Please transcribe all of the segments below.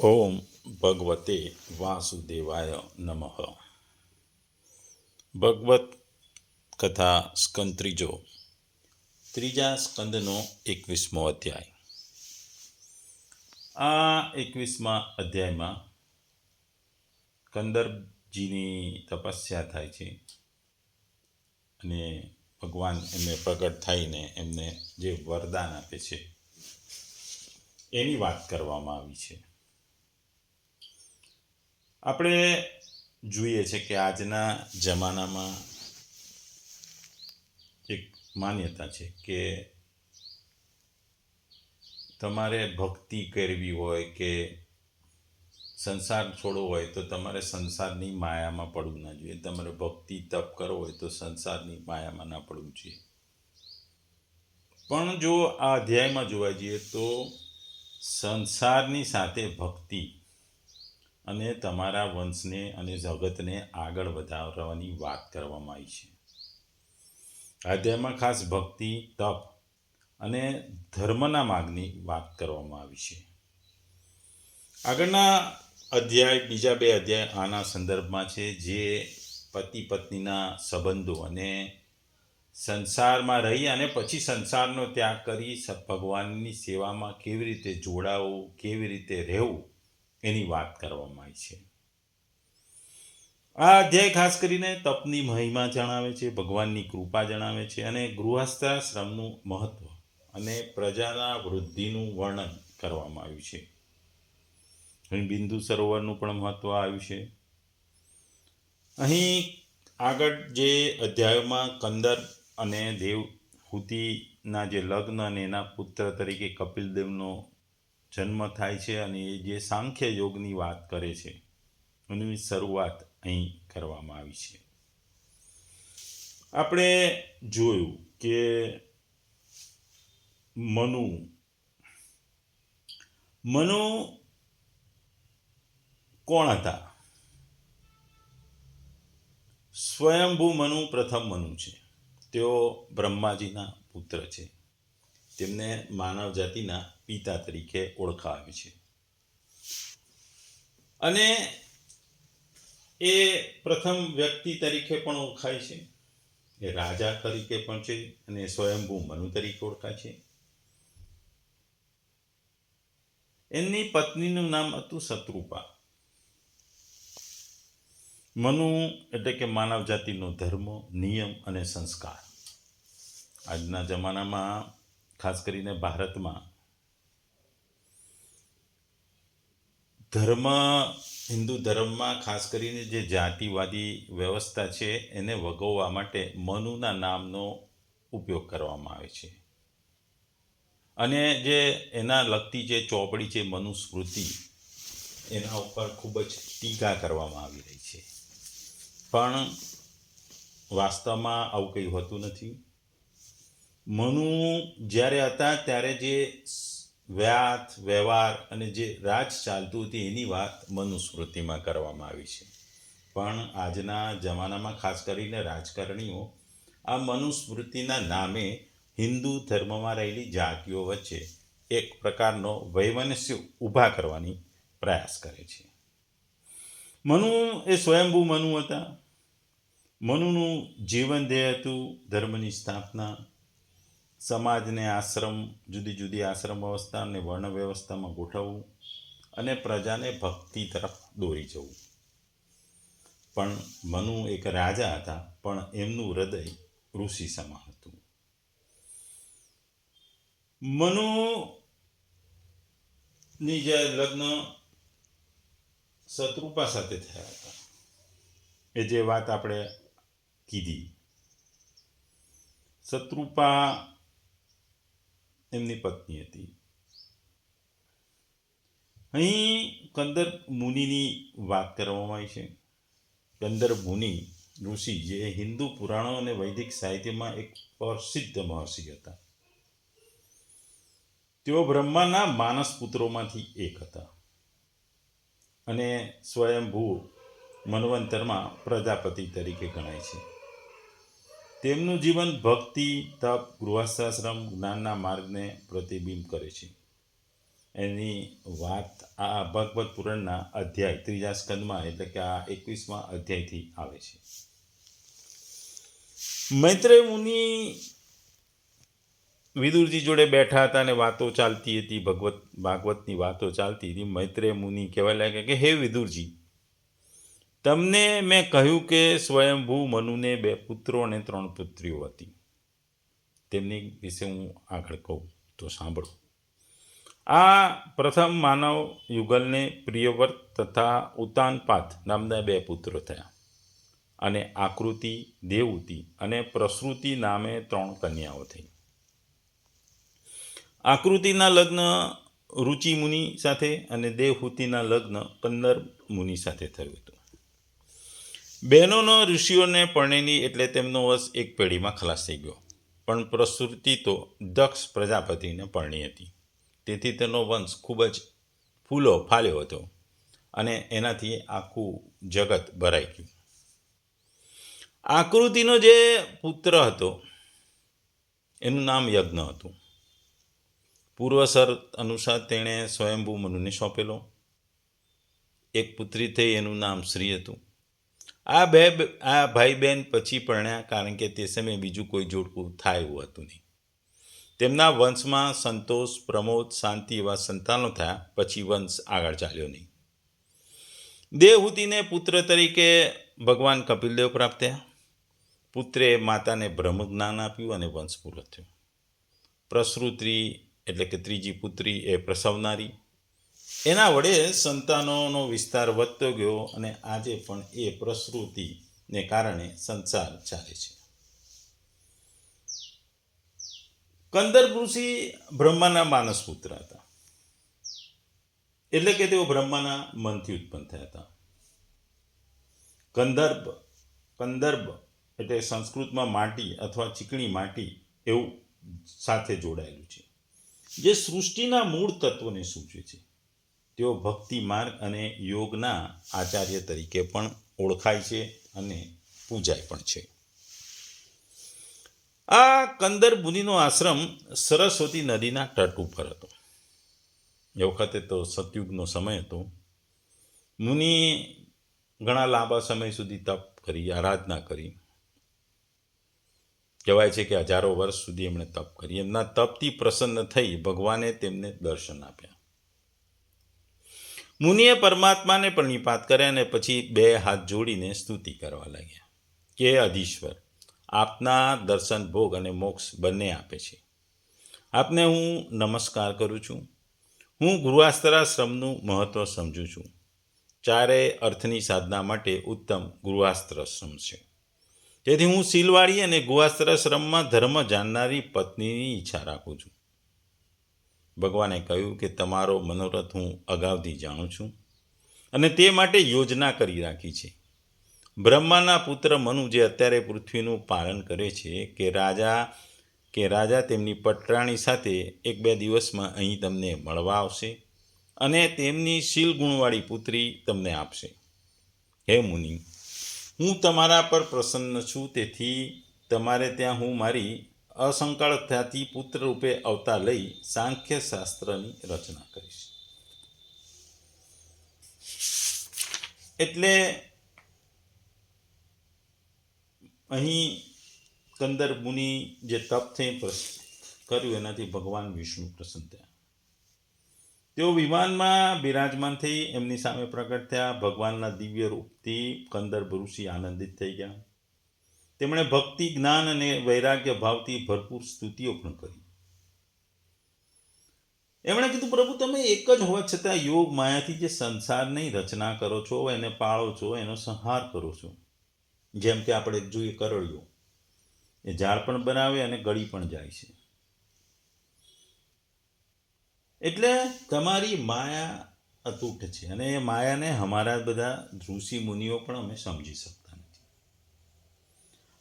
ઓમ ભગવતે વાસુદેવાય નમઃ. ભગવત કથા સ્કંદ ત્રીજા સ્કંદનો 21મો અધ્યાય. આ 21મા અધ્યાયમાં કંદર્પજીની તપસ્યા થાય છે અને ભગવાન એમને પ્રગટ થઈને એમને જે વરદાન આપે છે એની વાત કરવામાં આવી છે. આપણે જોઈએ છે કે આજના જમાનામાં એક માન્યતા છે કે તમારે ભક્તિ કરવી હોય કે સંસાર છોડવો હોય તો તમારે સંસારની માયામાં પડવું ના જોઈએ. તમારે ભક્તિ તપ કરવો હોય તો સંસારની માયામાં ના પડવું જોઈએ. પણ જો આ અધ્યાયમાં જોવા જઈએ તો સંસારની સાથે ભક્તિ અને તમારા વંશને અને જગતને આગળ વધારવાની વાત કરવામાં આવી છે. અધ્યાયમાં ખાસ ભક્તિ, તપ અને ધર્મના માર્ગની વાત કરવામાં આવી છે. આગળના અધ્યાય, બીજા બે અધ્યાય આના સંદર્ભમાં છે, જે પતિ પત્નીના સંબંધો અને સંસારમાં રહી અને પછી સંસારનો ત્યાગ કરી ભગવાનની સેવામાં કેવી રીતે જોડાવું, કેવી રીતે રહેવું એની વાત કરવામાં આવી છે. આ અધ્યાય ખાસ કરીને તપની મહિમા જણાવે છે, ભગવાનની કૃપા જણાવે છે અને ગૃહસ્થાશ્રમનું મહત્વ અને પ્રજાના વૃદ્ધિનું વર્ણન કરવામાં આવ્યું છે. અહીં બિંદુ સરોવરનું પણ મહત્વ આવ્યું છે. અહીં આગળ જે અધ્યાયોમાં કંદર્પ અને દેવહૂતિના જે લગ્ન અને એના પુત્ર તરીકે કપિલદેવનો જન્મ થાય છે અને એ જે સાંખ્ય યોગની વાત કરે છે એની શરૂઆત અહીં કરવામાં આવી છે. આપણે જોયું કે મનુ કોણ હતા? સ્વયંભૂ મનુ પ્રથમ મનુ છે. તેઓ બ્રહ્માજીના પુત્ર છે. તેમને માનવ જાતિના પિતા તરીકે ઓળખાવે છે અને એ પ્રથમ વ્યક્તિ તરીકે પણ ઓળખાય છે, એ રાજા તરીકે પણ છે અને સ્વયંભૂ મનુ તરીકે ઓળખાય છે. એમની પત્નીનું નામ હતું શત્રુપા. મનુ એટલે કે માનવ જાતિનો ધર્મ, નિયમ અને સંસ્કાર. આજના જમાનામાં ખાસ કરીને ભારતમાં હિન્દુ ધર્મમાં ખાસ કરીને જે જાતિવાદી વ્યવસ્થા છે એને વગોવવા માટે મનુના નામનો ઉપયોગ કરવામાં આવે છે અને જે એના લગતી જે ચોપડી છે મનુસ્મૃતિ, એના ઉપર ખૂબ જ ટીકા કરવામાં આવી રહી છે. પણ વાસ્તવમાં આવું કંઈ હોતું નથી. મનુ જ્યારે હતા ત્યારે જે વ્યવહાર અને જે રાજ ચાલતું હતી એની વાત મનુસ્મૃતિમાં કરવામાં આવી છે. પણ આજના જમાનામાં ખાસ કરીને રાજકારણીઓ આ મનુસ્મૃતિના નામે હિન્દુ ધર્મમાં રહેલી જાતિઓ વચ્ચે એક પ્રકારનો વૈમનસ્ય ઊભા કરવાની પ્રયાસ કરે છે. મનુ એ સ્વયંભૂ મનુ હતા. મનુનું જીવન ધ્યેય હતું ધર્મની સ્થાપના, સમાજને જુદી જુદી આશ્રમ વ્યવસ્થા અને વર્ણ વ્યવસ્થામાં ગોઠવવું અને પ્રજાને ભક્તિ તરફ દોરી જવું. પણ મનુ એક રાજા હતા, પણ એમનું હૃદય ઋષિ સમાન હતું. મનુની જે લગ્ન શત્રુપા સાથે થયા હતા, એ જે વાત આપણે કીધી. શત્રુપા એમની પત્ની હતી. અહીં કંદર્પ મુનિની વાત કરવામાં આવી છે. કંદર્પ મુનિ ઋષિ જે હિન્દુ પુરાણો અને વૈદિક સાહિત્યમાં એક પ્રસિદ્ધ મહર્ષિ હતા. તેઓ બ્રહ્માના માનસ પુત્રોમાંથી એક હતા અને સ્વયંભૂ મન્વંતરમાં પ્રજાપતિ તરીકે ગણાય છે. તેમનું જીવન ભક્તિ, તપ, ગૃહસ્થાશ્રમ, જ્ઞાનના માર્ગને પ્રતિબિંબ કરે છે. એની વાત આ ભગવત પુરાણના અધ્યાય 3 સ્કંદમાં એટલે કે આ 21મા અધ્યાયથી આવે છે. મૈત્રેય મુનિ વિદુરજી જોડે બેઠા હતા અને વાતો ચાલતી હતી, ભાગવતની વાતો ચાલતી હતી. મૈત્રેય મુનિ કહેવા લાગ્યા કે હે વિદુરજી, તમને મેં કહ્યું કે સ્વયંભૂ મનુને 2 પુત્રો અને 3 પુત્રીઓ હતી. તેમની વિશે હું આગળ કહું તો સાંભળો. આ પ્રથમ માનવ યુગલને પ્રિયવ્રત તથા ઉતાનપાદ નામના 2 પુત્રો થયા અને આકૃતિ, દેવહૂતિ અને પ્રસૃતિ નામે 3 કન્યાઓ થઈ. આકૃતિના લગ્ન રુચિ મુનિ સાથે અને દેવહૂતિના લગ્ન કંદર્પ મુનિ સાથે થયું હતું. બહેનોનો ઋષિઓને પરણેલી એટલે તેમનો વંશ એક પેઢીમાં ખલાસ થઈ ગયો. પણ પ્રસૃતિ તો દક્ષ પ્રજાપતિને પરણી હતી, તેથી તેનો વંશ ખૂબ જ ફાલ્યો હતો અને એનાથી આખું જગત ભરાઈ ગયું. આકૃતિનો જે પુત્ર હતો એનું નામ યજ્ઞ હતું. પૂર્વ શરત અનુસાર તેણે સ્વયંભૂ મનુને સોંપેલો. એક પુત્રી થઈ, એનું નામ શ્રી હતું. આ ભાઈ બહેન પછી પરણ્યા, કારણ કે તે સમયે બીજું કોઈ જોડકું થાય એવું હતું નહીં. તેમના વંશમાં સંતોષ, પ્રમોદ, શાંતિ એવા સંતાનો થયા. પછી વંશ આગળ ચાલ્યો નહીં. દેવહૂતિને પુત્ર તરીકે ભગવાન કપિલદેવ પ્રાપ્ત થયા. પુત્રે માતાને બ્રહ્મ જ્ઞાન આપ્યું અને વંશ પૂરો થયો. પ્રસૃતિ એટલે કે ત્રીજી પુત્રી એ પ્રસવનારી. એના વડે સંતાનોનો વિસ્તાર વધતો ગયો અને આજે પણ એ પ્રસૃતિને કારણે સંસાર ચાલે છે. કંદર્પ ઋષિ બ્રહ્માના માનસ પુત્ર હતા, એટલે કે તેઓ બ્રહ્માના મનથી ઉત્પન્ન થયા હતા. કંદર્પ એટલે સંસ્કૃતમાં માટી અથવા ચીકણી માટી એવું સાથે જોડાયેલું છે, જે સૃષ્ટિના મૂળ તત્વને સૂચવે છે. તેઓ ભક્તિ માર્ગ અને યોગના આચાર્ય તરીકે પણ ઓળખાય છે અને પૂજાય પણ છે. આ કંદર્પ મુનિનો આશ્રમ સરસ્વતી નદીના તટ ઉપર હતો. એ વખતે તો સતયુગનો સમય હતો. મુનિ ઘણા લાંબા સમય સુધી તપ કરી, આરાધના કરી. કહેવાય છે કે હજારો વર્ષ સુધી એમણે તપ કરી. એમના તપથી પ્રસન્ન થઈ ભગવાને તેમને દર્શન આપ્યા. મુનિએ પરમાત્માને પ્રણિપાત કર્યા અને પછી 2 હાથ જોડીને સ્તુતિ કરવા લાગ્યા કે અધીશ્વર, આપના દર્શન, ભોગ અને મોક્ષ બંને આપે છે. આપને હું નમસ્કાર કરું છું. હું ગૃહસ્થાશ્રમનું મહત્વ સમજું છું. 4 અર્થની સાધના માટે ઉત્તમ ગૃહસ્થાશ્રમ છે. તેથી હું શીલવાળી અને ગૃહસ્થાશ્રમમાં ધર્મ જાણનારી પત્નીની ઈચ્છા રાખું છું. ભગવાને કહ્યું કે તમારો મનોરથ હું અગાઉથી જાણું છું અને તે માટે યોજના કરી રાખી છે. બ્રહ્માના પુત્ર મનુ જે અત્યારે પૃથ્વીનું પાલન કરે છે કે રાજા તેમની પટરાણી સાથે 1-2 દિવસમાં અહીં તમને મળવા આવશે અને તેમની શીલ ગુણવાળી પુત્રી તમને આપશે. હે મુનિ, હું તમારા પર પ્રસન્ન છું, તેથી તમારે ત્યાં હું મારી અસંકળતાથી પુત્ર રૂપે અવતાર લઈ સાંખ્ય શાસ્ત્રની રચના કરીશ. એટલે અહીં કંદર્પ મુનિ જે તપથી કર્યું એનાથી ભગવાન વિષ્ણુ પ્રસન્ન થયા. તેઓ વિમાનમાં બિરાજમાન થઈ એમની સામે પ્રગટ થયા. ભગવાનના દિવ્ય રૂપથી કંદર્પ ઋષિ આનંદિત થઈ ગયા. તેમણે ભક્તિ, જ્ઞાન અને વૈરાગ્ય ભાવથી ભરપૂર સ્તુતિઓ પણ કરી. એમણે કીધું, પ્રભુ, તમે એક જ હોવા છતાં યોગ માયાથી જે સંસારની રચના કરો છો, એને પાળો છો, એનો સંહાર કરો છો. જેમ કે આપણે જોઈએ કરળીઓ, એ ઝાડ પણ બનાવે અને ગળી પણ જાય છે. એટલે તમારી માયા અતૂટ છે અને એ માયાને અમારા બધા ઋષિ મુનિઓ પણ અમે સમજી શકતા નથી.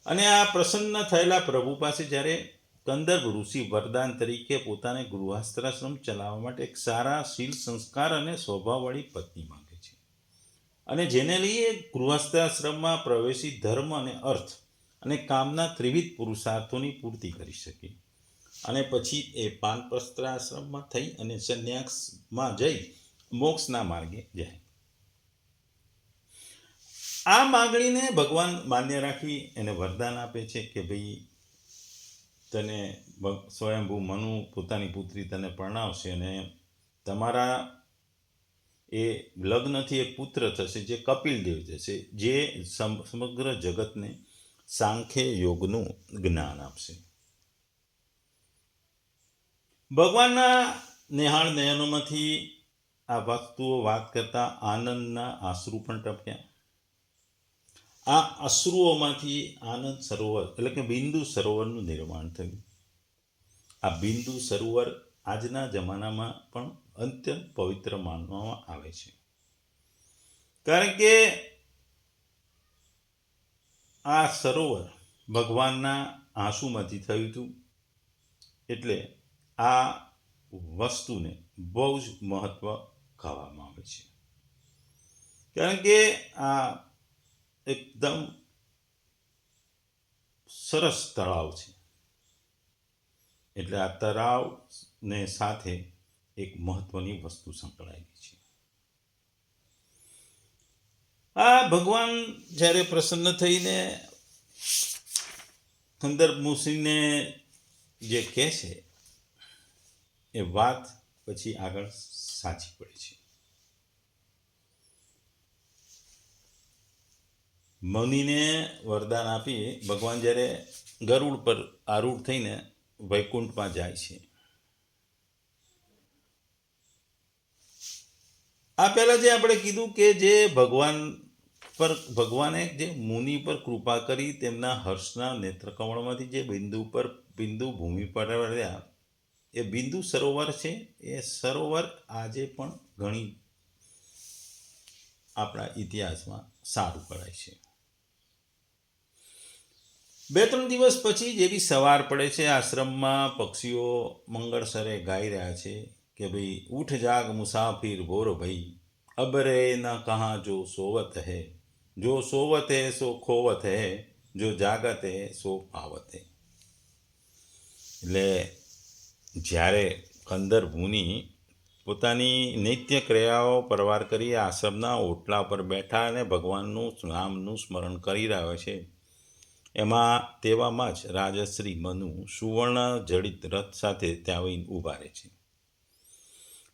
અને આ પ્રસન્ન થયેલા પ્રભુ પાસે જ્યારે કંદર્પ ઋષિ વરદાન તરીકે પોતાને ગૃહસ્થાશ્રમ ચલાવવા માટે એક સારા શીલ, સંસ્કાર અને સ્વભાવવાળી પત્ની માંગે છે અને જેને લઈએ ગૃહસ્થાશ્રમમાં પ્રવેશી ધર્મ અને અર્થ અને કામના ત્રિવિધ પુરુષાર્થોની પૂર્તિ કરી શકે. અને પછી એ પાનપ્રસ્થાશ્રમમાં થઈ અને સંન્યાસમાં જઈ મોક્ષના માર્ગે જાય. આ માગણીને ભગવાન માન્ય રાખી એને વરદાન આપે છે કે ભાઈ તને સ્વયંભૂ મનુ પોતાની પુત્રી તને પરણાવશે અને તમારા એ લગ્નથી એક પુત્ર થશે જે કપિલદેવ થશે, જે સમગ્ર જગતને સાંખ્ય યોગનું જ્ઞાન આપશે. ભગવાનના નેહાળ નયનોમાંથી આ વસ્તુઓ વાત કરતા આનંદના આંસુ પણ ટપક્યા. આ અશ્રુઓમાંથી આનંદ સરોવર એટલે કે બિંદુ સરોવરનું નિર્માણ થયું. આ બિંદુ સરોવર આજના જમાનામાં પણ અત્યંત પવિત્ર માનવામાં આવે છે, કારણ કે આ સરોવર ભગવાનના આંસુમાંથી થયું હતું. એટલે આ વસ્તુને બહુ જ મહત્વ કહેવામાં આવે છે, કારણ કે આ એકદમ સરસ તળાવ છે. એટલે આ તળાવને સાથે એક મહત્વની વસ્તુ સંકળાયેલી છે. આ ભગવાન જ્યારે પ્રસન્ન થઈને કંદર મુનિને જે કહે છે એ વાત પછી આગળ સાચી પડે છે. મુનિને વરદાન આપી ભગવાન જ્યારે ગરુડ પર આરૂઢ થઈને વૈકુંઠમાં જાય છે. આ પહેલા જે આપણે કીધું કે જે ભગવાને જે મુનિ પર કૃપા કરી તેમના હર્ષના નેત્રકમળમાંથી જે બિંદુ ભૂમિ પર રહ્યા, એ બિંદુ સરોવર છે. એ સરોવર આજે પણ ઘણી આપણા ઇતિહાસમાં સારું કરાય છે. 2-3 દિવસ પછી જેવી સવાર પડે છે, આશ્રમમાં પક્ષીઓ મંગળસરે ગાઈ રહ્યા છે કે ભાઈ ઉઠ જાગ મુસાફિર બોર ભાઈ, અબ રે ન કહા જો સોવત હૈ, જો સોવત હૈ સો ખોવત હૈ, જો જાગત હૈ સો પાવત હૈ. એટલે જ્યારે કંદર મુનિ પોતાની નિત્ય ક્રિયાઓ પરવાર કરી આશ્રમના ઓટલા પર બેઠા અને ભગવાનનું નામનું સ્મરણ કરી રહ્યો છે, તેવામાં જ રાજશ્રી મનુ સુવર્ણ જડિત રથ સાથે ત્યાં આવીને ઊભા રહે છે.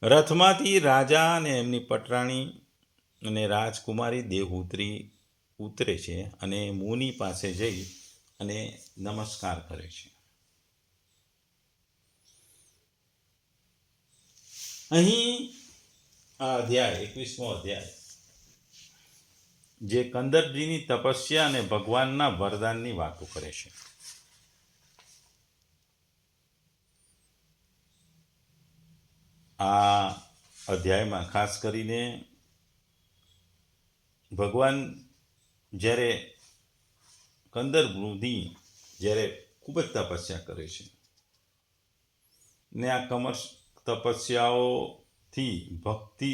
રથમાંથી રાજા અને એમની પટરાણી અને રાજકુમારી દેવહૂત્રી ઉતરે છે અને મુનિ પાસે જઈ અને નમસ્કાર કરે છે. અહીં આ અધ્યાય 21મો અધ્યાય જે કંદરજીની તપસ્યા અને ભગવાનના વરદાનની વાતો કરે છે. આ અધ્યાયમાં ખાસ કરીને ભગવાન જ્યારે કંદર મુનિ જ્યારે ખૂબ જ તપસ્યા કરે છે ને આ તપસ્યાઓથી ભક્તિ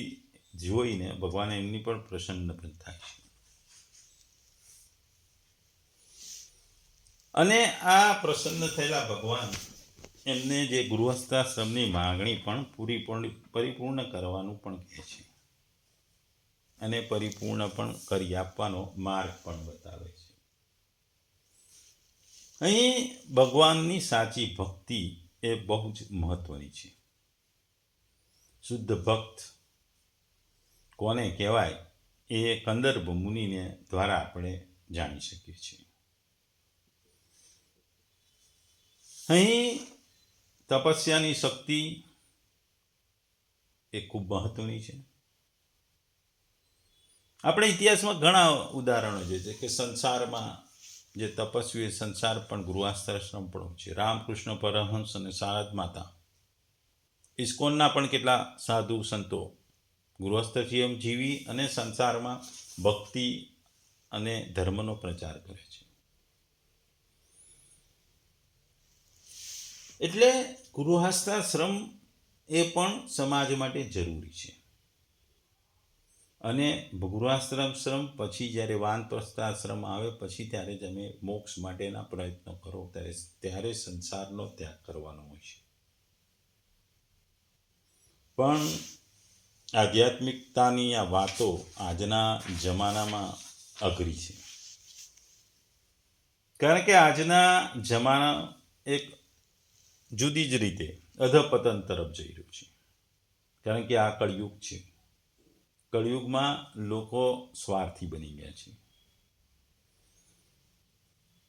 જોઈને ભગવાન એમની પણ પ્રસન્ન પણ થાય છે. અને આ પ્રસન્ન થયેલા ભગવાન એમને જે ગૃહસ્થાશ્રમની માગણી પણ પરિપૂર્ણ કરવાનું પણ કહે છે અને પરિપૂર્ણ પણ કરી આપવાનો માર્ગ પણ બતાવે છે. અહીં ભગવાનની સાચી ભક્તિ એ બહુ જ મહત્વની છે. શુદ્ધ ભક્ત કોને કહેવાય એ કંદર્પ મુનિને દ્વારા આપણે જાણી શકીએ છીએ. અહીં તપસ્યાની શક્તિ એ ખૂબ મહત્વની છે. આપણે ઇતિહાસમાં ઘણા ઉદાહરણો જે છે કે સંસારમાં જે તપસ્વી સંસાર પણ ગૃહસ્થાશ્રમ પણ છે. રામકૃષ્ણ પરમહંસ અને શારદ માતા, ઇસ્કોનના પણ કેટલા સાધુ સંતો ગૃહસ્થ જીવન જીવી અને સંસારમાં ભક્તિ અને ધર્મનો પ્રચાર કરે છે. એટલે ગૃહસ્થાશ્રમ એ પણ સમાજ માટે જરૂરી છે. અને ગૃહાશ્રમ પછી જ્યારે વાનપ્રસ્થાશ્રમ આવે પછી ત્યારે તમે મોક્ષ માટેના પ્રયત્નો કરો ત્યારે સંસારનો ત્યાગ કરવાનો હોય છે. પણ આધ્યાત્મિકતાની આ વાતો આજના જમાનામાં અઘરી છે, કારણ કે આજના જમાના એક જુદી જ રીતે અધપતન તરફ જઈ રહ્યું છે. કારણ કે આ કળિયુગ છે. કળિયુગમાં લોકો સ્વાર્થી બની ગયા છે,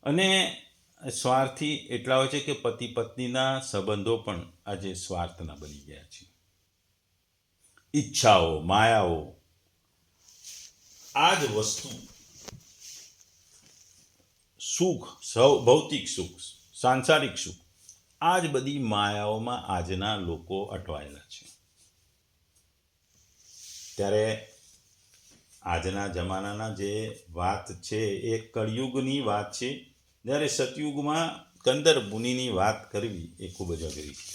અને સ્વાર્થી એટલા હોય છે કે પતિ પત્નીના સંબંધો પણ આજે સ્વાર્થના બની ગયા છે. ઈચ્છાઓ, માયાઓ, આ જ વસ્તુ, સુખ, ભૌતિક સુખ, સાંસારિક સુખ, આ જ બધી માયાઓમાં આજના લોકો અટવાયેલા છે. ત્યારે આજના જમાનાના જે વાત છે એ કળિયુગની વાત છે, જ્યારે સતયુગમાં કંદર મુનિની વાત કરવી એ ખૂબ જ અઘરી છે,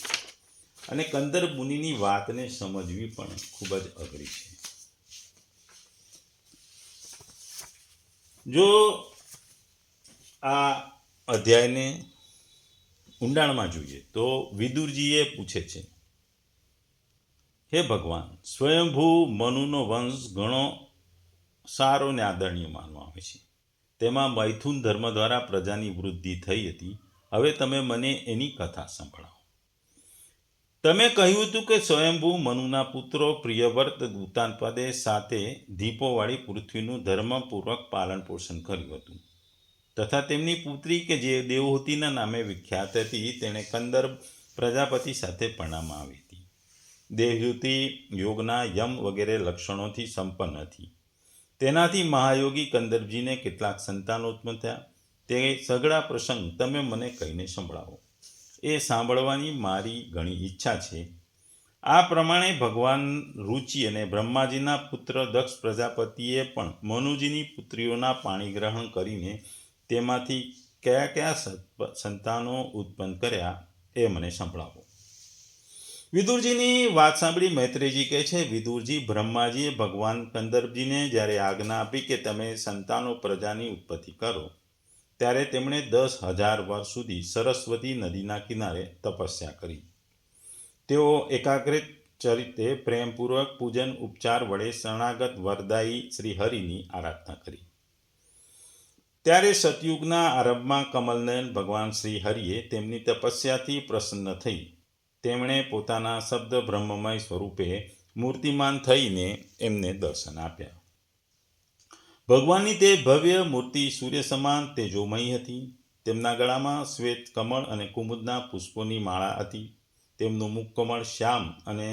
અને કંદર મુનિની વાતને સમજવી પણ ખૂબ જ અઘરી છે. જો આ અધ્યાયને ઊંડાણમાં જોઈએ તો વિદુરજીએ પૂછે છે, હે ભગવાન, સ્વયંભૂ મનુનો વંશ ઘણો સારો ને આદરણીય માનવામાં આવે છે. તેમાં મૈથુન ધર્મ દ્વારા પ્રજાની વૃદ્ધિ થઈ હતી. હવે તમે મને એની કથા સંભળાવો. તમે કહ્યું હતું કે સ્વયંભૂ મનુના પુત્રો પ્રિયવ્રત ઉત્તાનપદે સાથે દીપોવાળી પૃથ્વીનું ધર્મપૂર્વક પાલન પોષણ કર્યું હતું, તથા તેમની પુત્રી કે જે દેવહૂતિના નામે વિખ્યાત હતી તેણે કંદર પ્રજાપતિ સાથે પરણવામાં આવી હતી. દેવહૂતિ યોગના યમ વગેરે લક્ષણોથી સંપન્ન હતી. તેનાથી મહાયોગી કંદરજીને કેટલાક સંતાનો ઉત્પન્ન થયા. તે સઘળા પ્રસંગ તમે મને કહીને સંભળાવો. એ સાંભળવાની મારી ઘણી ઈચ્છા છે. આ પ્રમાણે ભગવાન રુચિ અને બ્રહ્માજીના પુત્ર દક્ષ પ્રજાપતિએ પણ મનુજીની પુત્રીઓના પાણી ગ્રહણ કરીને તેમાંથી કયા કયા સંતાનો ઉત્પન્ન કર્યા એ મને સંભળાવો. વિદુરજીની વાત સાંભળી મૈત્રેયજી કહે છે, વિદુરજી, બ્રહ્માજીએ ભગવાન કંદરજીને જ્યારે આજ્ઞા આપી કે તમે સંતાનો પ્રજાની ઉત્પત્તિ કરો, ત્યારે તેમણે 10,000 વર્ષ સુધી સરસ્વતી નદીના કિનારે તપસ્યા કરી. તેઓ એકાગ્રિત ચરિત્રે પ્રેમપૂર્વક પૂજન ઉપચાર વડે શરણાગત વરદાયી શ્રી હરિની આરાધના કરી. ત્યારે સતયુગના આરંભમાં કમલનયન ભગવાન શ્રી હરિએ તેમની તપસ્યાથી પ્રસન્ન થઈ તેમણે પોતાના શબ્દ બ્રહ્મમય સ્વરૂપે મૂર્તિમાન થઈને એમને દર્શન આપ્યા. ભગવાનની તે ભવ્ય મૂર્તિ સૂર્ય સમાન તેજોમયી હતી. તેમના ગળામાં શ્વેત કમળ અને કુમુદના પુષ્પોની માળા હતી. તેમનું મુખકમળ શ્યામ અને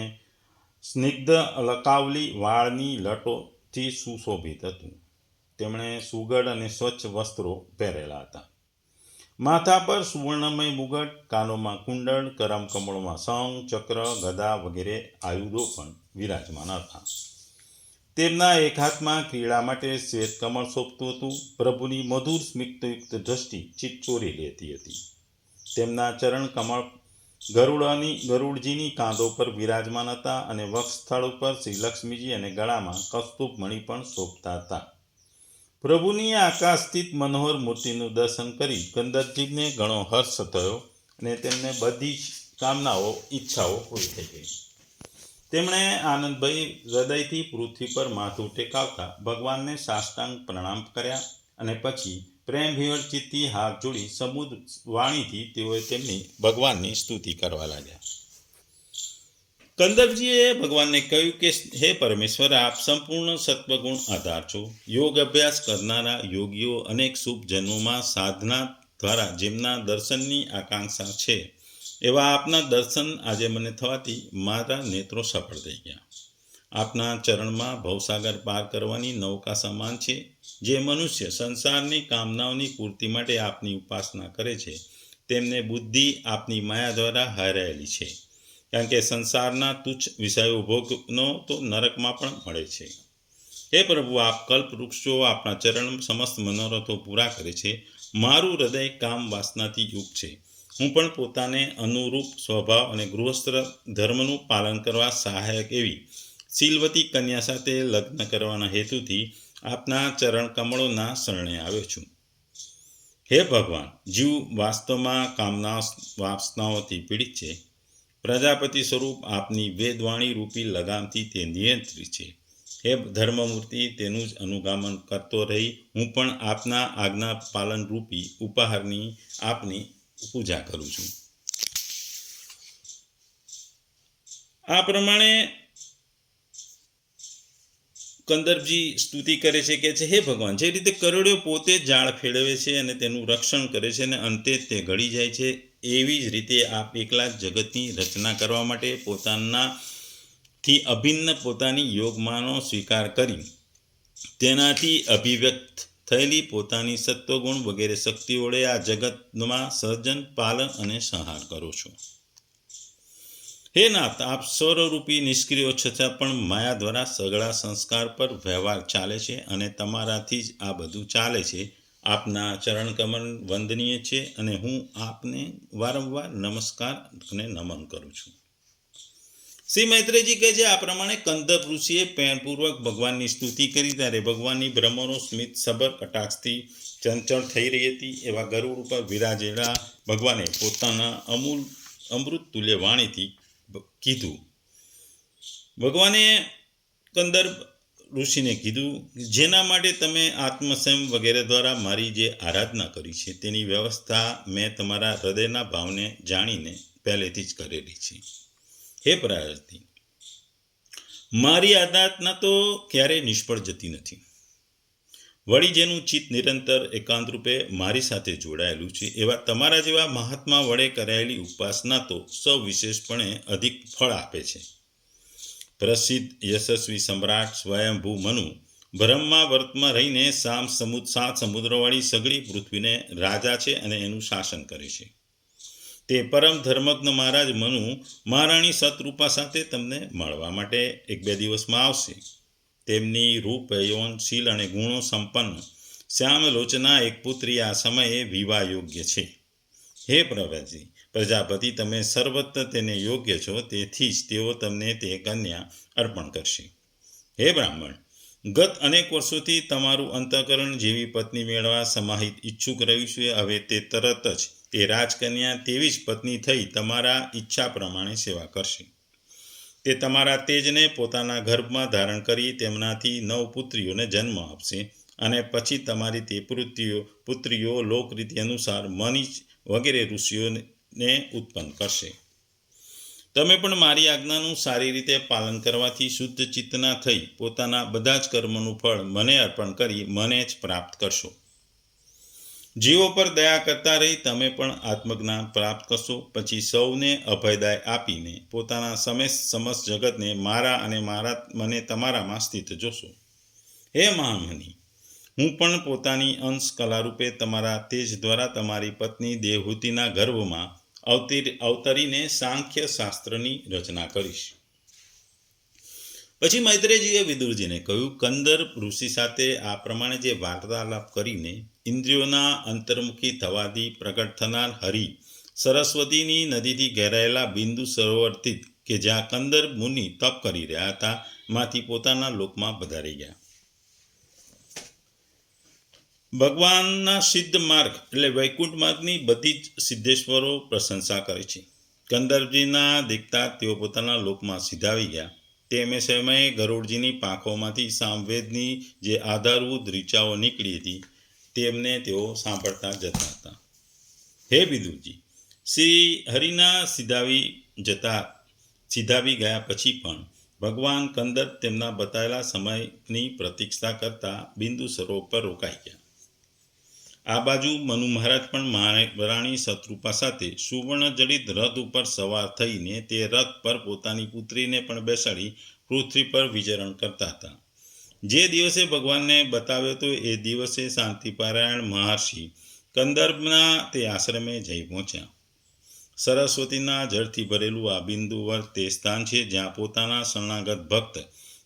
સ્નિગ્ધ લકાવલી વાળની લટોથી સુશોભિત હતું. તેમણે સુગઢ અને સ્વચ્છ વસ્ત્રો પહેરેલા હતા. માથા પર સુવર્ણમય મુગટ, કાનોમાં કુંડળ, કરમકમળોમાં શંખ, ચક્ર, ગદા વગેરે આયુધો પણ વિરાજમાન હતા. તેમના એક હાથમાં ક્રીડા માટે શ્વેત કમળ શોભતું હતું. પ્રભુની મધુર સ્મિતયુક્ત દ્રષ્ટિ ચિત્ત ચોરી લેતી હતી. તેમના ચરણ કમળ ગરુડજીની કાંધો પર વિરાજમાન હતા અને વક્ષસ્થળ ઉપર શ્રી લક્ષ્મીજી અને ગળામાં કસ્તુભ મણિ પણ શોભતા હતા. પ્રભુની આકાશસ્થિત મનોહર મૂર્તિનું દર્શન કરી કંદરજીને ઘણો હર્ષ થયો અને તેમને બધી જ કામનાઓ, ઈચ્છાઓ પૂરી થઈ ગઈ. તેમણે આનંદભય હૃદયથી પૃથ્વી પર માથું ટેકાવતા ભગવાનને સાષ્ટાંગ પ્રણામ કર્યા અને પછી પ્રેમભીવર ચિત્તથી હાથ જોડી સમુદ્ર વાણીથી તેઓએ તેમની ભગવાનની સ્તુતિ કરવા લાગ્યા. કંદરજીએ ભગવાનને કહ્યું કે હે પરમેશ્વર, આપ સંપૂર્ણ સત્વગુણ આધાર છો. યોગ અભ્યાસ કરનારા યોગીઓ અનેક શુભ જન્મોમાં સાધના દ્વારા જેમના દર્શનની આકાંક્ષા છે, એવા આપના દર્શન આજે મને થવાથી મારા નેત્રો સફળ થઈ ગયા. આપના ચરણમાં ભવસાગર પાર કરવાની નૌકા સમાન છે. જે મનુષ્ય સંસારની કામનાઓની પૂર્તિ માટે આપની ઉપાસના કરે છે, તેમને બુદ્ધિ આપની માયા દ્વારા હારાયેલી છે. કારણ કે સંસારના તુચ્છ વિષયો ભોગનો તો નરકમાં પણ મળે છે. હે પ્રભુ, આપ કલ્પવૃક્ષ છો. આપના ચરણ સમસ્ત મનોરથો પૂરા કરે છે. મારું હૃદય કામ વાસનાથી યુક્ત છે. હું પણ પોતાને અનુરૂપ સ્વભાવ અને ગૃહસ્થ ધર્મનું પાલન કરવા સહાયક એવી શીલવતી કન્યા સાથે લગ્ન કરવાના હેતુથી આપના ચરણ કમળોના શરણે આવ્યો છું. હે ભગવાન, જીવ વાસ્તવમાં કામના વાસનાઓથી પીડિત છે. પ્રજાપતિ સ્વરૂપ આપની વેદવાણી રૂપી લગામથી તે નિયંત્રિત છે. હે ધર્મમૂર્તિ, તેનું જ અનુગામન કરતો રહી હું પણ આપના આજ્ઞા પાલન રૂપી ઉપહારની આપની પૂજા કરું છું. આ પ્રમાણે કંદર્પજી સ્તુતિ કરે છે કે હે ભગવાન, જે રીતે કરોડિયો પોતે ઝાડ ફેરવે છે અને તેનું રક્ષણ કરે છે અને અંતે તે ઘડી જાય છે, એવી જ રીતે આપ એકલા જ જગતની રચના કરવા માટે પોતાનાથી અભિન્ન પોતાની યોગમાનો સ્વીકાર કરી તેનાથી અભિવ્યક્ત થયેલી પોતાની સત્વગુણ વગેરે શક્તિ વડે આ જગતમાં સર્જન, પાલન અને સંહાર કરો છો. હે નાથ, આપ સ્વરૂપી નિષ્ક્રિય છતાં પણ માયા દ્વારા સઘળા સંસ્કાર પર વ્યવહાર ચાલે છે અને તમારાથી જ આ બધું ચાલે છે. આપના ચરણકમળ વંદનીય છે અને હું આપને વારંવાર નમસ્કાર અને નમન કરું છું. શ્રી મૈત્રેયજી કહે છે, આ પ્રમાણે કંદર્પ ઋષિએ પ્રેમપૂર્વક ભગવાનની સ્તુતિ કરી ત્યારે ભગવાનની બ્રહ્મનો સ્મિત સબર કટાક્ષથી ચંચળ થઈ રહી હતી. એવા ગરુડ ઉપર વિરાજેલા ભગવાને પોતાના અમૃત તુલ્ય વાણીથી કીધું. ભગવાને કંદર્પ ઋષિને કીધું, જેના માટે તમે આત્મસંયમ વગેરે દ્વારા મારી જે આરાધના કરી છે તેની વ્યવસ્થા મેં તમારા હૃદયના ભાવને જાણીને પહેલેથી જ કરેલી છે. હે પ્રજાપતિ, મારી આરાધના તો ક્યારેય નિષ્ફળ જતી નથી. વળી જેનું ચિત્ત નિરંતર એકાંત રૂપે મારી સાથે જોડાયેલું છે એવા તમારા જેવા મહાત્મા વડે કરાયેલી ઉપાસના તો સવિશેષપણે અધિક ફળ આપે છે. પ્રસિદ્ધ યશસ્વી સમ્રાટ સ્વયંભૂ મનુ બ્રહ્મા વર્તમાં રહીને સાત સમુદ્રવાળી સઘળી પૃથ્વીને રાજા છે અને એનું શાસન કરે છે. તે પરમ ધર્મજ્ઞ મહારાજ મનુ મહારાણી સતરૂપા સાથે તમને મળવા માટે 1-2 દિવસમાં આવશે. તેમની રૂપ, યૌવન, શીલ અને ગુણો સંપન્ન શ્યામલોચના એક પુત્રી આ સમયે વિવાહ યોગ્ય છે. હે પ્રજાપતિ, તમે સર્વત્ર તેને યોગ્ય છો, તેથી જ તેઓ તમને તે કન્યા અર્પણ કરશે. હે બ્રાહ્મણ, ગત અનેક વર્ષોથી તમારું અંતઃકરણ જેવી પત્ની મેળવવા સમાહિત ઈચ્છુક રહ્યું છે. હવે તે તરત જ તે રાજકન્યા તેવી જ પત્ની થઈ તમારા ઈચ્છા પ્રમાણે સેવા કરશે. તે તમારા તેજને પોતાના ગર્ભમાં ધારણ કરી તેમનાથી 9 પુત્રીઓને જન્મ આપશે અને પછી તમારી તે પુત્રીઓ લોકરીતિ અનુસાર મનીચ વગેરે ઋષિઓને ઉત્પન્ન કરશે. તમે પણ મારી આજ્ઞાનું સારી રીતે પાલન કરવાથી શુદ્ધ ચિત્તના થઈ પોતાના બધા જ કર્મનું ફળ મને અર્પણ કરી મને જ પ્રાપ્ત કરશો. જીવો પર દયા કરતા રહી તમે પણ આત્મજ્ઞાન પ્રાપ્ત કરશો. પછી સૌને અભયદાય આપીને પોતાના સમસ્ત જગતને મારા અને મને તમારામાં સ્થિત જોશો. હે મહામુનિ, હું પણ પોતાની અંશ કલારૂપે તમારા તેજ દ્વારા તમારી પત્ની દેવહૂતિના ગર્ભમાં અવતરીને સાંખ્ય શાસ્ત્રની રચના કરીશ. પછી મૈત્રેયજીએ વિદુરજીને કહ્યું, કંદર્પ ઋષિ સાથે આ પ્રમાણે જે વાર્તાલાપ કરીને ઇન્દ્રિયોના અંતર્મુખી થવાથી પ્રગટ થનાર હરિ સરસ્વતીની નદીથી ઘેરાયેલા બિંદુ સરોવરથી કે જ્યાં કંદર્પ મુનિ તપ કરી રહ્યા હતા માંથી પોતાના લોકમાં પધારી ગયા. ભગવાનના સિદ્ધ માર્ગ એટલે વૈકુંઠ માર્ગની બધી જ સિદ્ધેશ્વરો પ્રશંસા કરે છે. કંદર્પજીના દેખતા તેઓ પોતાના લોકમાં સીધાવી ગયા. તે સમયે ગરુડજીની પાંખોમાંથી સામવેદની જે આધારભૂત ઋચાઓ નીકળી હતી તેમને તેઓ સાંભળતા જતા હતા. હે વિદુરજી, શ્રી હરિના સીધાવી ગયા પછી પણ ભગવાન કંદર્પ તેમના બતાવેલા સમયની પ્રતીક્ષા કરતા બિંદુ સરોવર પર રોકાઈ ગયા. આ બાજુ મનુ મહારાજ પણ મહારાણી શત્રુપા સાથે સુવર્ણજડિત રથ ઉપર સવાર થઈને તે રથ પર પોતાની પુત્રીને પણ બેસાડી પૃથ્વી પર વિચરણ કરતા હતા. જે દિવસે ભગવાનને બતાવ્યો હતો એ દિવસે શાંતિપારાયણ મહર્ષિ કંદર્પના તે આશ્રમે જઈ પહોંચ્યા. સરસ્વતીના જળથી ભરેલું આ બિંદુવર તે સ્થાન છે જ્યાં પોતાના શરણાગત ભક્ત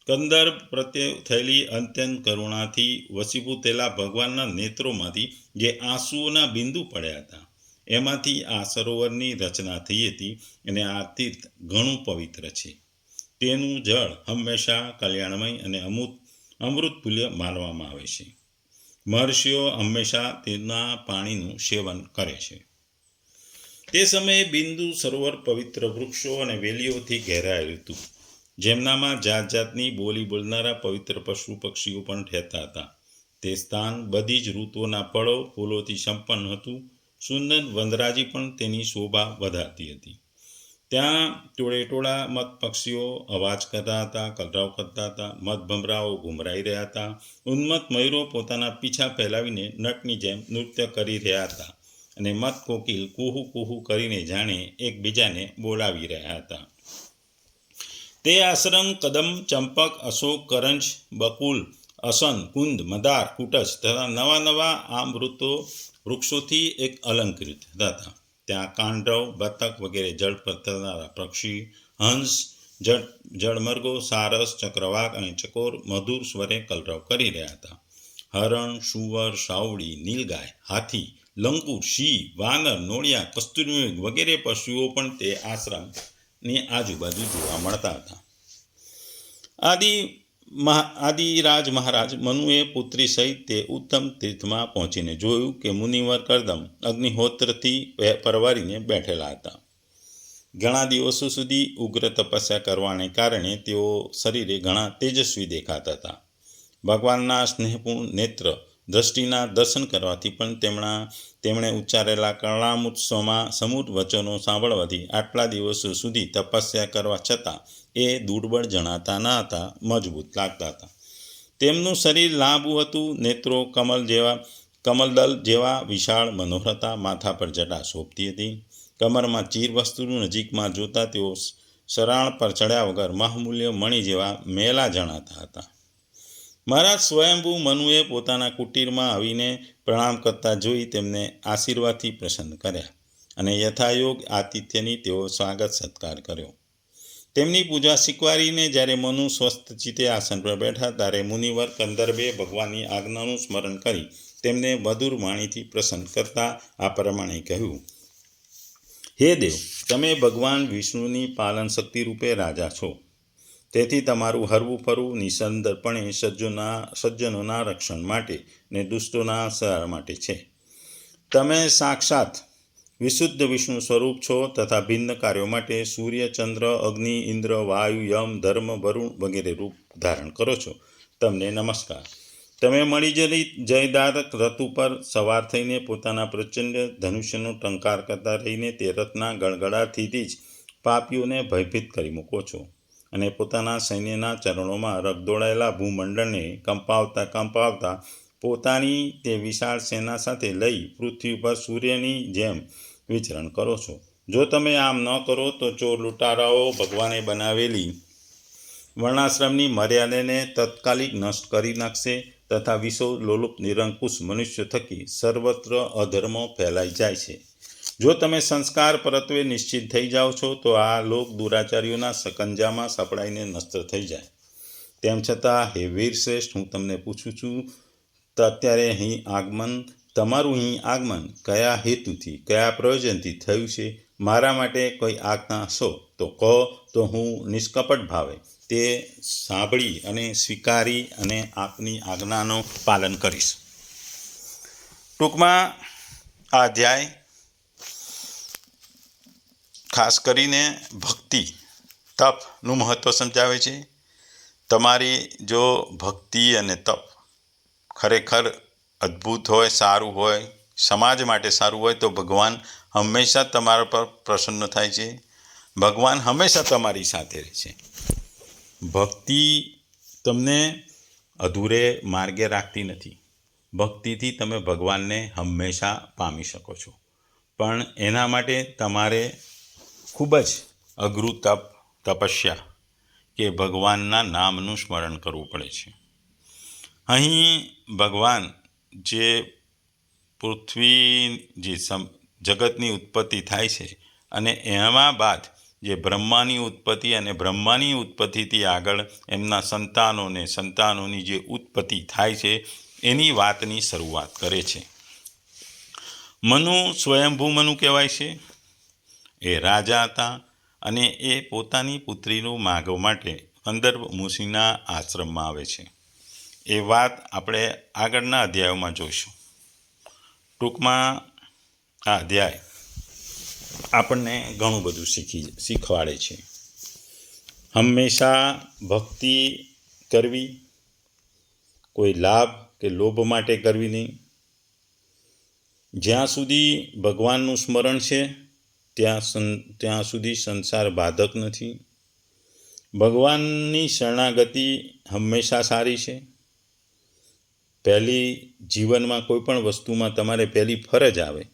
કંદર્પ પ્રત્યે થયેલી અત્યંત કરુણાથી વસીભૂત થયેલા ભગવાનના નેત્રોમાંથી જે આંસુઓના બિંદુ પડ્યા હતા એમાંથી આ સરોવરની રચના થઈ હતી અને આ તીર્થ ઘણું પવિત્ર છે. તેનું જળ હંમેશા કલ્યાણમય અને અમૃતતુલ્ય માનવામાં આવે છે. મહર્ષિઓ હંમેશા તેના પાણીનું સેવન કરે છે. તે સમયે બિંદુ સરોવર પવિત્ર વૃક્ષો અને વેલીઓથી ઘેરાયેલું હતું, જેમનામાં જાત જાતની બોલી બોલનારા પવિત્ર પશુ પક્ષીઓ પણ રહેતા હતા. તે સ્થાન બધી જ ઋતુઓના ફળો ફૂલોથી સંપન્ન હતું. સુંદર વનરાજી પણ તેની શોભા વધારતી હતી. ત્યાં ટોળેટોળા મત પક્ષીઓ અવાજ કરતા હતા, કલરવ કરતા હતા. મત ભમરાઓ ઘુમરાઈ રહ્યા હતા. ઉન્મત્ત મયુરો પોતાના પીછા ફેલાવીને નટની જેમ નૃત્ય કરી રહ્યા હતા, અને મત કોકિલ કુહુ કુહુ કરીને જાણે એકબીજાને બોલાવી રહ્યા હતા. તે આશ્રમ કદમ, ચંપક, અશોક, કરંજ, બકુલ, અસન, કુંદ, મંદાર, કુટજ તથા નવા નવા આમ વૃક્ષોથી એક અલંકૃત હતા. ત્યાં કાંડવ, બતક વગેરે જળ પર તરનારા પક્ષી, હંસ, જળમર્ગો, સારસ, ચક્રવાક અને ચકોર મધુર સ્વરે કલરવ કરી રહ્યા હતા. હરણ, શુવર, સાવડી, નીલગાય, હાથી, લંગૂર, સિંહ, વાનર, નોળિયા, કસ્તુરી વગેરે પશુઓ પણ તે આશ્રમની આજુબાજુ જોવા મળતા હતા. આદિરાજ મહારાજ મનુએ પુત્રી સહિત તે ઉત્તમ તીર્થમાં પહોંચીને જોયું કે મુનિવર કરદમ અગ્નિહોત્રથી પરવારીને બેઠેલા હતા. ઘણા દિવસો સુધી ઉગ્ર તપસ્યા કરવાને કારણે તેઓ શરીરે ઘણા તેજસ્વી દેખાતા હતા. ભગવાનના સ્નેહપૂર્ણ નેત્ર દ્રષ્ટિના દર્શન કરવાથી પણ તેમણે ઉચ્ચારેલા કર્ણામૃતમાં સમૂર વચનો સાંભળવાથી આટલા દિવસો સુધી તપસ્યા કરવા છતાં એ દુર્બળ જણાતા ન હતા, મજબૂત લાગતા હતા. તેમનું શરીર લાંબુ હતું, નેત્રો કમલદલ જેવા વિશાળ મનોહર હતા. માથા પર જટા શોભતી હતી. કમરમાં ચીર વસ્તુ નજીકમાં જોતા તેઓ સરાણ પર ચડ્યા વગર મહામૂલ્ય મણિ જેવા મેલા જણાતા હતા. મહારાજ સ્વયંભૂ મનુએ પોતાના કુટીરમાં આવીને પ્રણામ કરતા જોઈ તેમને આશીર્વાદથી પ્રસન્ન કર્યા, અને યથાયોગ આતિથ્યની તેઓ સ્વાગત સત્કાર કર્યો. તેમની પૂજા સ્વીકારીને જ્યારે મનુ સ્વસ્થ ચિત્તે આસન પર બેઠા, ત્યારે મુનિવર કંદર્પે ભગવાનની આજ્ઞાનું સ્મરણ કરી તેમને મધુર વાણીથી પ્રસન્ન કરતા આ પ્રમાણે કહ્યું: હે દેવ, તમે ભગવાન વિષ્ણુની પાલન શક્તિ રૂપે રાજા છો. તેથી તમારું હરવું ફરવું નિસંદેહપણે સજ્જનોના રક્ષણ માટે ને દુષ્ટોના સંહાર માટે છે. તમે સાક્ષાત વિશુદ્ધ વિષ્ણુ સ્વરૂપ છો તથા ભિન્ન કાર્યો માટે સૂર્ય, ચંદ્ર, અગ્નિ, ઇન્દ્ર, વાયુ, યમ, ધર્મ, વરુણ વગેરે રૂપ ધારણ કરો છો. તમને નમસ્કાર. તમે મણિજડિત જયદારક રથ ઉપર સવાર થઈને પોતાના પ્રચંડ ધનુષ્યનો ટંકાર કરતા રહીને તે રથના ગળગળાટથી જ પાપીઓને ભયભીત કરી મૂકો છો, અને પોતાના સૈન્યના ચરણોમાં રગદોળાયેલા ભૂમંડળને કંપાવતા પોતાની તે વિશાળ સેના સાથે લઈ પૃથ્વી પર સૂર્યની જેમ વિચરણ કરો છો. જો તમે આમ ન કરો તો ચોર લૂંટારાઓ ભગવાને બનાવેલી વર્ણાશ્રમની મર્યાદાને તત્કાલિક નષ્ટ કરી નાખશે તથા વિષો લોલુપ નિરંકુશ મનુષ્ય થકી સર્વત્ર અધર્મ ફેલાઈ જાય છે. જો તમે સંસ્કાર પરત્વે નિશ્ચિત થઈ જાઓ છો તો આ લોક દુરાચારીઓના સકંજામાં સપડાઈને નષ્ટ થઈ જાય. તેમ છતાં હે વીર શ્રેષ્ઠ, હું તમને પૂછું છું, અત્યારે તમારું અહીં આગમન કયા હેતુથી, કયા પ્રયોજનથી થયું છે? મારા માટે કોઈ આજ્ઞા હશો તો કહો, તો હું નિષ્કપટ ભાવે તે સાંભળી અને સ્વીકારી અને આપની આજ્ઞાનું પાલન કરીશ. ટૂંકમાં આ અધ્યાય ખાસ કરીને ભક્તિ, તપનું મહત્ત્વ સમજાવે છે. તમારી જો ભક્તિ અને તપ ખરેખર અદ્ભુત હોય, સારું હોય, સમાજ માટે સારું હોય તો ભગવાન હંમેશા તમારા પર પ્રસન્ન થાય છે. ભગવાન હંમેશા તમારી સાથે રહે છે. ભક્તિ તમને અધૂરે માર્ગે રાખતી નથી. ભક્તિથી તમે ભગવાનને હંમેશા પામી શકો છો, પણ એના માટે તમારે ખૂબ જ અઘરું તપસ્યા કે ભગવાનના નામનું સ્મરણ કરવું પડે છે. અહીં ભગવાન જે જગતની ઉત્પત્તિ થાય છે, અને એમાં બાદ જે બ્રહ્માની ઉત્પત્તિ અને બ્રહ્માની ઉત્પત્તિથી આગળ એમના સંતાનોની જે ઉત્પત્તિ થાય છે એની વાતની શરૂઆત કરે છે. મનુ સ્વયંભૂ મનુ કહેવાય છે. એ રાજા હતા. અને એ પોતાની પુત્રીનું માગવા માટે કંદર્પ મુનિના આશ્રમમાં આવે છે. એ વાત આપણે આગળના અધ્યાયોમાં જોઈશું. ટૂંકમાં આ અધ્યાય આપણને ઘણું બધું શીખવાડે છે. હંમેશા ભક્તિ કરવી, કોઈ લાભ કે લોભ માટે કરવી નહીં. જ્યાં સુધી ભગવાનનું સ્મરણ છે ત્યાં સુધી સંસાર બાધક નથી. ભગવાનની શરણાગતિ હંમેશા સારી છે. પહેલી જીવનમાં કોઈ પણ વસ્તુમાં તમારે પહેલી ફરજ આવે,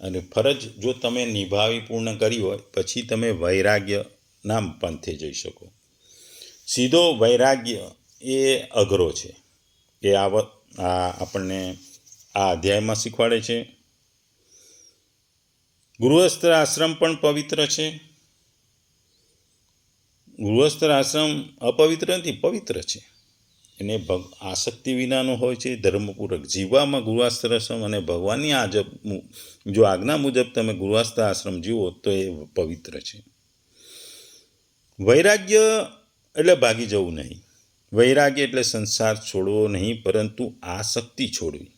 અને ફરજ જો તમે નિભાવી પૂર્ણ કરી હોય પછી તમે વૈરાગ્યના પંથે જઈ શકો. સીધો વૈરાગ્ય એ અઘરો છે. એ આપણને આ અધ્યાયમાં શીખવાડે છે. ગૃહસ્થ આશ્રમ પણ પવિત્ર છે. ગૃહસ્થ આશ્રમ અપવિત્ર નથી, પવિત્ર છે. એને આસક્તિ વિનાનો હોય છે, ધર્મપૂર્વક જીવવામાં ગૃહસ્થ આશ્રમ, અને ભગવાનની જો આજ્ઞા મુજબ તમે ગૃહસ્થ આશ્રમ જીવો તો એ પવિત્ર છે. વૈરાગ્ય એટલે ભાગી જવું નહીં. વૈરાગ્ય એટલે સંસાર છોડવો નહીં, પરંતુ આસક્તિ છોડવી.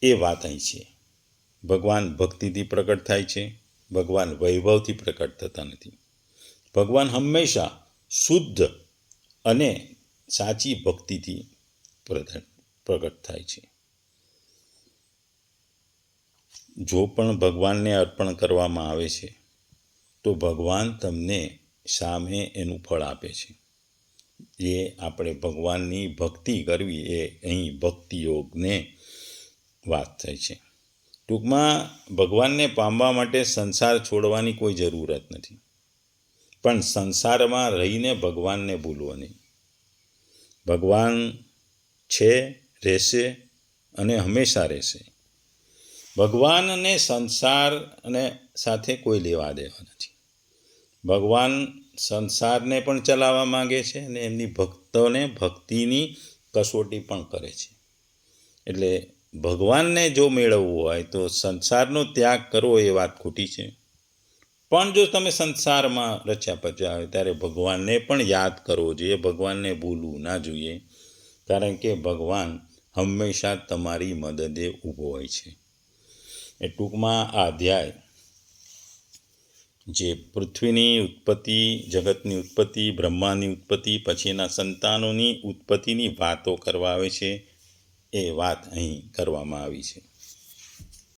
એ વાત અહીં છે. ભગવાન ભક્તિથી પ્રકટ થાય છે. ભગવાન વૈભવથી પ્રકટ થતા નથી. ભગવાન હંમેશા શુદ્ધ અને સાચી ભક્તિથી પ્રગટ થાય છે. જો પણ ભગવાનને અર્પણ કરવામાં આવે છે તો ભગવાન તમને સામે એનું ફળ આપે છે. એ આપણે ભગવાનની ભક્તિ કરવી, એ અહીં ભક્તિ યોગને વાત થાય છે. ટૂંકમાં ભગવાનને પામવા માટે સંસાર છોડવાની કોઈ જરૂરત નથી, પણ સંસારમાં રહીને ભગવાનને ભૂલવો નહીં. ભગવાન છે, રહેશે અને હંમેશા રહેશે. ભગવાન અને સંસાર અને સાથે કોઈ લેવા દેવા નથી. ભગવાન સંસારને પણ ચલાવવા માંગે છે અને એમની ભક્તોને ભક્તિની કસોટી પણ કરે છે. એટલે ભગવાનને જો મેળવવું હોય તો સંસારનો ત્યાગ કરવો એ વાત ખોટી છે. પણ જો તમે સંસારમાં રચ્યા પચ્યા હોય ત્યારે ભગવાનને પણ યાદ કરવો જોઈએ. ભગવાનને ભૂલવું ના જોઈએ, કારણ કે ભગવાન હંમેશા તમારી મદદે ઊભો હોય છે. એ ટૂંકમાં આ અધ્યાય જે પૃથ્વીની ઉત્પત્તિ, જગતની ઉત્પત્તિ, બ્રહ્માંડની ઉત્પત્તિ, પછીના સંતાનોની ઉત્પત્તિની વાતો કરવા આવે છે, એ વાત અહીં કરવામાં આવી છે.